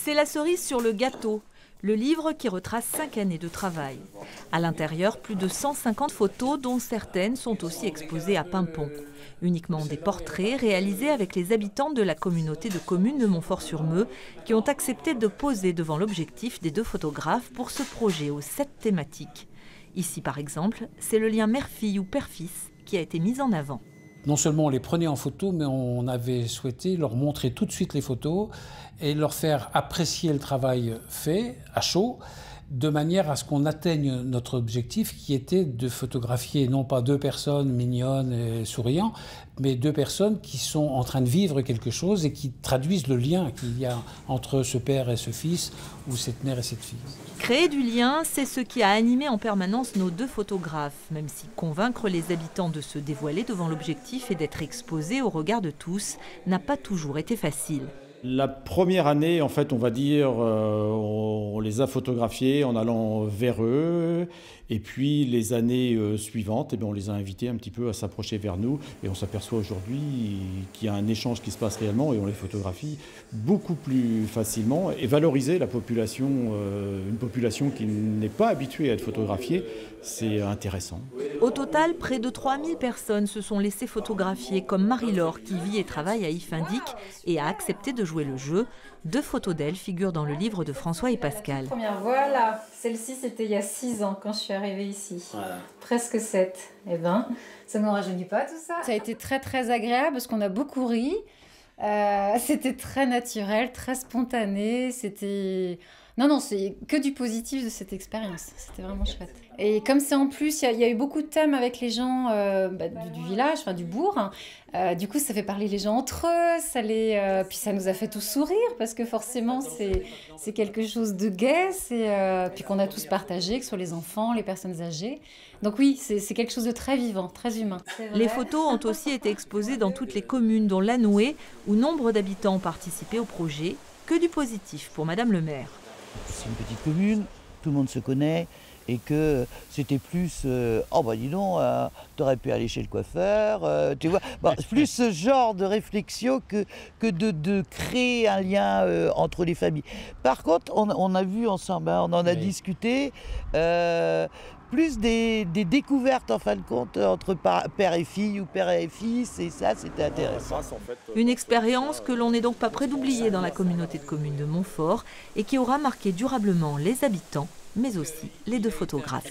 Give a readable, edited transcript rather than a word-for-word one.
C'est la cerise sur le gâteau, le livre qui retrace 5 années de travail. À l'intérieur, plus de 150 photos, dont certaines sont aussi exposées à Paimpont. Uniquement des portraits réalisés avec les habitants de la communauté de communes de Montfort-sur-Meux qui ont accepté de poser devant l'objectif des 2 photographes pour ce projet aux 7 thématiques. Ici, par exemple, c'est le lien mère-fille ou père-fils qui a été mis en avant. Non seulement on les prenait en photo, mais on avait souhaité leur montrer tout de suite les photos et leur faire apprécier le travail fait à chaud, de manière à ce qu'on atteigne notre objectif qui était de photographier non pas 2 personnes mignonnes et souriantes, mais 2 personnes qui sont en train de vivre quelque chose et qui traduisent le lien qu'il y a entre ce père et ce fils ou cette mère et cette fille. Créer du lien, c'est ce qui a animé en permanence nos 2 photographes, même si convaincre les habitants de se dévoiler devant l'objectif et d'être exposés au regard de tous n'a pas toujours été facile. La première année, en fait, on va dire, on les a photographiés en allant vers eux. Et puis les années suivantes, eh bien, on les a invités un petit peu à s'approcher vers nous. Et on s'aperçoit aujourd'hui qu'il y a un échange qui se passe réellement et on les photographie beaucoup plus facilement. Et valoriser la population, une population qui n'est pas habituée à être photographiée, c'est intéressant. Au total, près de 3000 personnes se sont laissées photographier, comme Marie-Laure qui vit et travaille à Ifindic et a accepté de jouer le jeu. 2 photos d'elle figurent dans le livre de François et Pascal. Voilà, celle-ci c'était il y a 6 ans quand je suis arrivée ici. Voilà. Presque 7. Eh ben, ça ne nous rajeunit pas tout ça. Ça a été très très agréable parce qu'on a beaucoup ri. C'était très naturel, très spontané. C'était... Non, c'est que du positif de cette expérience. C'était vraiment chouette. Et comme c'est en plus, il y a eu beaucoup de thèmes avec les gens du village, enfin du bourg. Du coup, ça fait parler les gens entre eux. Puis ça nous a fait tous sourire parce que forcément, c'est quelque chose de gai. Puis qu'on a tous partagé, que ce soit les enfants, les personnes âgées. Donc oui, c'est quelque chose de très vivant, très humain. Les photos ont aussi été exposées dans toutes les communes, dont Lanoué, où nombre d'habitants ont participé au projet. Que du positif pour Madame le maire. C'est une petite commune, tout le monde se connaît et que c'était plus oh bah dis donc, t'aurais pu aller chez le coiffeur, tu vois, plus ce genre de réflexion que de créer un lien entre les familles. Par contre, on a vu ensemble, on en a discuté, plus des découvertes en fin de compte entre père et fille ou père et fils, et ça c'était intéressant. Une expérience que l'on n'est donc pas prêt d'oublier dans la communauté de communes de Montfort et qui aura marqué durablement les habitants, mais aussi les 2 photographes.